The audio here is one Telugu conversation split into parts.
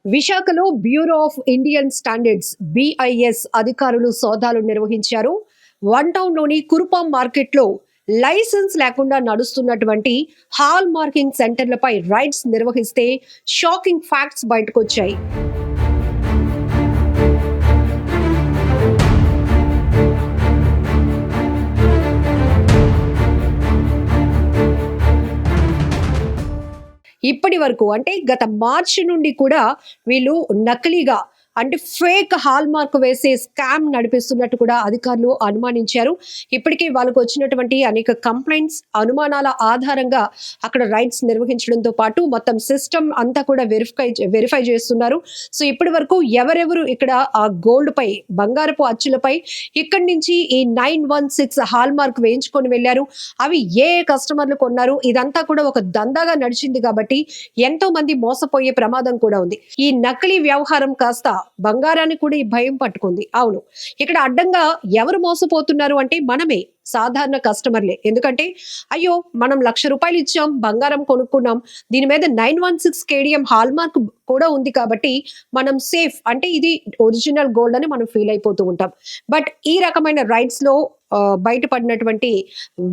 విశాఖలో bureau of Indian standards BIS అధికారులు సోదాలు నిర్వహించారు. వన్ టౌన్ లోని కురుపాం మార్కెట్లో లైసెన్స్ లేకుండా నడుస్తున్నటువంటి హాల్ మార్కింగ్ సెంటర్లపై రైడ్స్ నిర్వహిస్తే షాకింగ్ ఫ్యాక్ట్స్ బయటకొచ్చాయి. ఇప్పటి వరకు అంటే గత మార్చి నుండి కూడా వీళ్ళు నకిలీగా అంటే ఫేక్ హాల్ మార్క్ వేసే స్కామ్ నడిపిస్తున్నట్టు కూడా అధికారులు అనుమానించారు. ఇప్పటికీ వాళ్ళకు వచ్చినటువంటి అనేక కంప్లైంట్స్ అనుమానాల ఆధారంగా అక్కడ రైడ్స్ నిర్వహించడంతో పాటు మొత్తం సిస్టమ్ అంతా కూడా వెరిఫై చేస్తున్నారు. సో ఇప్పటి వరకు ఎవరెవరు ఇక్కడ ఆ గోల్డ్ పై బంగారపు అచ్చులపై ఇక్కడి నుంచి ఈ 916 హాల్ మార్క్ వేయించుకొని వెళ్ళారు, అవి ఏ కస్టమర్లు కొన్నారు, ఇదంతా కూడా ఒక దందాగా నడిచింది కాబట్టి ఎంతో మంది మోసపోయే ప్రమాదం కూడా ఉంది. ఈ నకిలీ వ్యవహారం కాస్త బంగారాన్ని కూడా ఈ భయం పట్టుకుంది. అవును, ఇక్కడ అడ్డంగా ఎవరు మోసపోతున్నారు అంటే మనమే, సాధారణ కస్టమర్లే. ఎందుకంటే అయ్యో మనం ₹1,00,000 ఇచ్చాం, బంగారం కొనుక్కున్నాం, దీని మీద 916 KDM హాల్ మార్క్ కూడా ఉంది కాబట్టి మనం సేఫ్, అంటే ఇది ఒరిజినల్ గోల్డ్ అని మనం ఫీల్ అయిపోతూ ఉంటాం. బట్ ఈ రకమైన రైడ్స్ లో బయటపడినటువంటి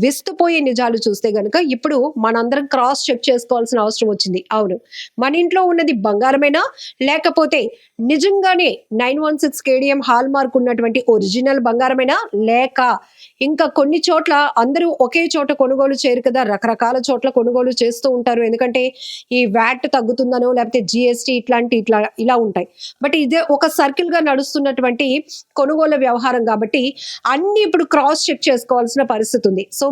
విస్తుపోయే నిజాలు చూస్తే గనుక ఇప్పుడు మనందరం క్రాస్ చెక్ చేసుకోవాల్సిన అవసరం వచ్చింది. అవును, మన ఇంట్లో ఉన్నది బంగారమేనా, లేకపోతే నిజంగానే 916 KDM హాల్ మార్క్ ఉన్నటువంటి ఒరిజినల్ బంగారమేనా, లేక ఇంకా కొన్ని చోట్ల అందరూ ఒకే చోట కొనుగోలు చేయరు కదా, రకరకాల చోట్ల కొనుగోలు చేస్తూ ఉంటారు. ఎందుకంటే ఈ వ్యాట్ తగ్గుతుందనో లేకపోతే GST ఇలా ఉంటాయి. బట్ ఇదే ఒక సర్కిల్ గా నడుస్తున్నటువంటి కొనుగోలు వ్యవహారం కాబట్టి అన్ని ఇప్పుడు క్రాస్ చెక్ చేసుకోవాల్సిన పరిస్థితి ఉంది. సో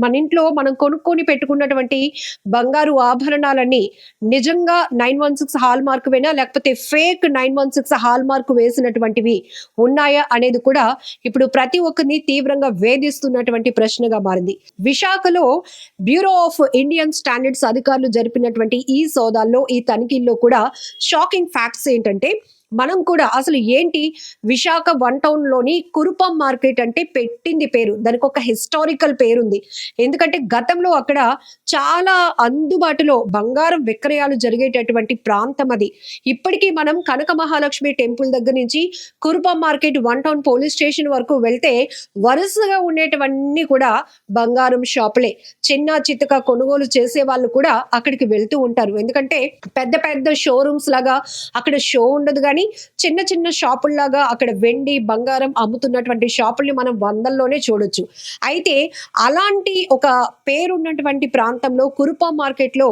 మన ఇంట్లో మనం కొనుక్కొని పెట్టుకున్నటువంటి బంగారు ఆభరణాలన్నీ నిజంగా 916 హాల్ మార్క్ వేనా, లేకపోతే ఫేక్ 916 హాల్ మార్క్ వేసినటువంటివి ఉన్నాయా అనేది కూడా ఇప్పుడు ప్రతి ఒక్కరిని తీవ్రంగా వేధిస్తున్నటువంటి ప్రశ్నగా మారింది. విశాఖలో బ్యూరో ఆఫ్ ఇండియన్ స్టాండర్డ్స్ అధికారులు జరిపినటువంటి ఈ సోదాల్లో, ఈ తనిఖీల్లో కూడా షాకింగ్ ఫ్యాక్ట్స్ ఏంటంటే, మనం కూడా అసలు ఏంటి విశాఖ వన్ టౌన్ లోని కురుపం మార్కెట్ అంటే పెట్టింది పేరు, దానికి ఒక హిస్టారికల్ పేరుంది. ఎందుకంటే గతంలో అక్కడ చాలా అందుబాటులో బంగారం విక్రయాలు జరిగేటటువంటి ప్రాంతం అది. ఇప్పటికీ మనం కనక మహాలక్ష్మి టెంపుల్ దగ్గర నుంచి Kurupam market one town police station వరకు వెళ్తే వరుసగా ఉండేటవన్నీ కూడా బంగారం షాపులే. చిన్న చిత్తక కొనుగోలు చేసే వాళ్ళు కూడా అక్కడికి వెళ్తూ ఉంటారు. ఎందుకంటే పెద్ద పెద్ద షోరూమ్స్ లాగా అక్కడ షో ఉండదు, కానీ చిన్న చిన్న షాపుల్లాగా అక్కడ వెండి బంగారం అమ్ముతున్నటువంటి షాపుల్ని మనం వందల్లోనే చూడొచ్చు. అయితే అలాంటి ఒక పేరున్నటువంటి ప్రాంతంలో కురుపం మార్కెట్ లో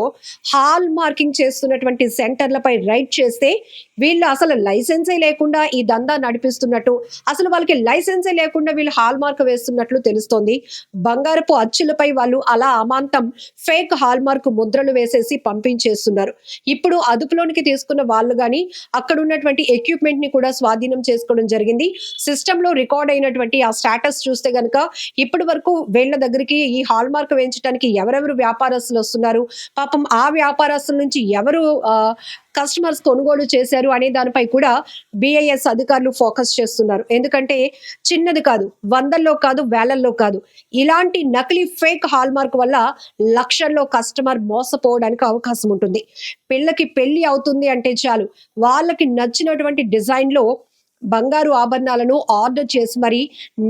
హాల్ మార్కింగ్ చేస్తున్నటువంటి సెంటర్లపై రైడ్ చేస్తే వీళ్ళు అసలు లైసెన్సే లేకుండా ఈ దందా నడిపిస్తున్నట్టు, అసలు వాళ్ళకి లైసెన్సే లేకుండా వీళ్ళు హాల్ మార్క్ వేస్తున్నట్లు తెలుస్తోంది. బంగారపు అచ్చులపై వాళ్ళు అలా అమాంతం ఫేక్ హాల్ మార్క్ ముద్రలు వేసేసి పంపించేస్తున్నారు. ఇప్పుడు అదుపులోనికి తీసుకున్న వాళ్ళు కానీ అక్కడ ఉన్నటువంటి ఎక్విప్మెంట్ ని కూడా స్వాధీనం చేసుకోవడం జరిగింది. సిస్టమ్ లో రికార్డ్ అయినటువంటి ఆ స్టేటస్ చూస్తే గనుక ఇప్పటి వరకు వీళ్ళ దగ్గరికి ఈ హాల్ మార్క్ వేయించడానికి ఎవరెవరు వ్యాపారస్తులు వస్తున్నారు, పాపం ఆ వ్యాపారస్తుల నుంచి ఎవరు కస్టమర్స్ కొనుగోలు చేశారు అనే దానిపై కూడా BIS అధికారులు ఫోకస్ చేస్తున్నారు. ఎందుకంటే చిన్నది కాదు, వందల్లో కాదు, వేలల్లో కాదు, ఇలాంటి నకిలీ ఫేక్ హాల్ మార్క్ వల్ల లక్షల్లో కస్టమర్ మోసపోవడానికి అవకాశం ఉంటుంది. పిల్లకి పెళ్లి అవుతుంది అంటే చాలు, వాళ్ళకి నచ్చినటువంటి డిజైన్ లో బంగారు ఆభరణాలను ఆర్డర్ చేసి మరి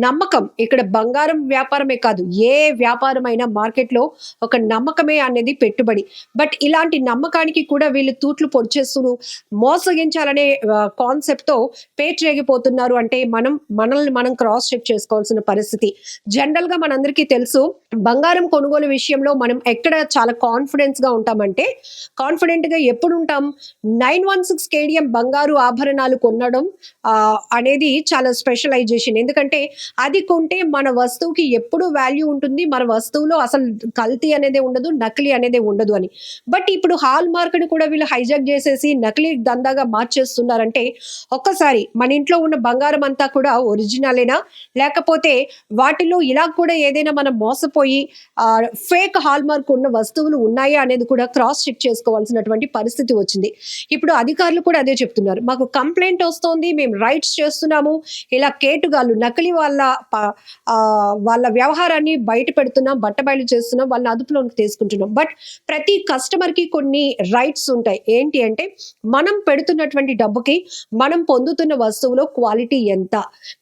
నమ్మకం, ఇక్కడ బంగారం వ్యాపారమే కాదు, ఏ వ్యాపారమైనా మార్కెట్లో ఒక నమ్మకమే అనేది పెట్టుబడి. బట్ ఇలాంటి నమ్మకానికి కూడా వీళ్ళు తూట్లు పొడిచేస్తూ మోసగించాలనే కాన్సెప్ట్తో పేటరేగిపోతున్నారు. అంటే మనల్ని మనం క్రాస్ చెక్ చేసుకోవాల్సిన పరిస్థితి. జనరల్గా మనందరికీ తెలుసు, బంగారం కొనుగోలు విషయంలో మనం ఎక్కడ చాలా కాన్ఫిడెన్స్గా ఉంటామంటే, కాన్ఫిడెంట్గా ఎప్పుడు ఉంటాం, 916 KDM బంగారు ఆభరణాలు కొనడం అనేది చాలా స్పెషలైజేషన్. ఎందుకంటే అది కొంటే మన వస్తువుకి ఎప్పుడు వాల్యూ ఉంటుంది, మన వస్తువులో అసలు కల్తీ అనేది ఉండదు, నకిలీ అనేది ఉండదు అని. బట్ ఇప్పుడు హాల్ మార్క్ని కూడా వీళ్ళు హైజాక్ చేసేసి నకిలీ దందాగా మార్చేస్తున్నారంటే, ఒక్కసారి మన ఇంట్లో ఉన్న బంగారం అంతా కూడా ఒరిజినలేనా, లేకపోతే వాటిలో ఇలా కూడా ఏదైనా మనం మోసపోయి ఫేక్ హాల్ మార్క్ ఉన్న వస్తువులు ఉన్నాయా అనేది కూడా క్రాస్ చెక్ చేసుకోవాల్సినటువంటి పరిస్థితి వచ్చింది. ఇప్పుడు అధికారులు కూడా అదే చెప్తున్నారు, మాకు కంప్లైంట్ వస్తోంది, మేము రైడ్స్ చేస్తున్నాము, ఇలా కేటుగాళ్ళు నకిలీ వాళ్ళ వ్యవహారాన్ని బయట పెడుతున్నాం, బట్టబయలు చేస్తున్నాం, వాళ్ళని అదుపులోకి తీసుకుంటున్నాం. బట్ ప్రతి కస్టమర్కి కొన్ని రైట్స్ ఉంటాయి. ఏంటి అంటే మనం పెడుతున్నటువంటి డబ్బుకి మనం పొందుతున్న వస్తువులో క్వాలిటీ ఎంత,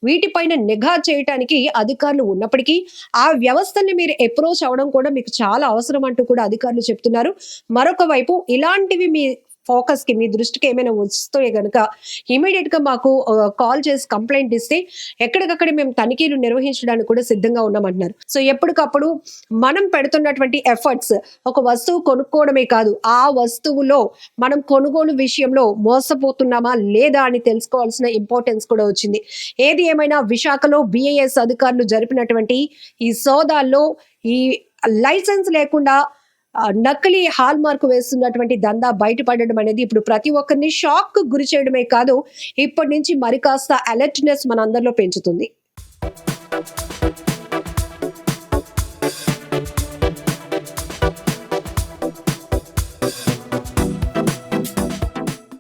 వీటిపైన నిఘా చేయడానికి అధికారులు ఉన్నప్పటికీ ఆ వ్యవస్థని మీరు అప్రోచ్ అవ్వడం కూడా మీకు చాలా అవసరం అంటూ కూడా అధికారులు చెప్తున్నారు. మరొక వైపు ఇలాంటివి మీ ఫోకస్ కి, మీ దృష్టికి ఏమైనా వస్తే గనుక ఇమీడియట్ గా మాకు కాల్ చేసి కంప్లైంట్ ఇస్తే ఎక్కడికక్కడ మేము తనిఖీలు నిర్వహించడానికి కూడా సిద్ధంగా ఉన్నామంటున్నారు. సో ఎప్పటికప్పుడు మనం పెడుతున్నటువంటి ఎఫర్ట్స్ ఒక వస్తువు కొనుక్కోవడమే కాదు, ఆ వస్తువులో మనం కొనుగోలు విషయంలో మోసపోతున్నామా లేదా అని తెలుసుకోవాల్సిన ఇంపార్టెన్స్ కూడా వచ్చింది. ఏది ఏమైనా విశాఖలో బిఐఎస్ అధికారులు జరిపినటువంటి ఈ సోదాల్లో ఈ లైసెన్స్ లేకుండా నకిలీ హాల్ మార్క్ వేస్తున్నటువంటి దందా బయటపడడం అనేది ఇప్పుడు ప్రతి ఒక్కరిని షాక్ గురి చేయడమే కాదు, ఇప్పటి నుంచి మరి కాస్త అలర్ట్నెస్ మన అందరిలో పెంచుతుంది.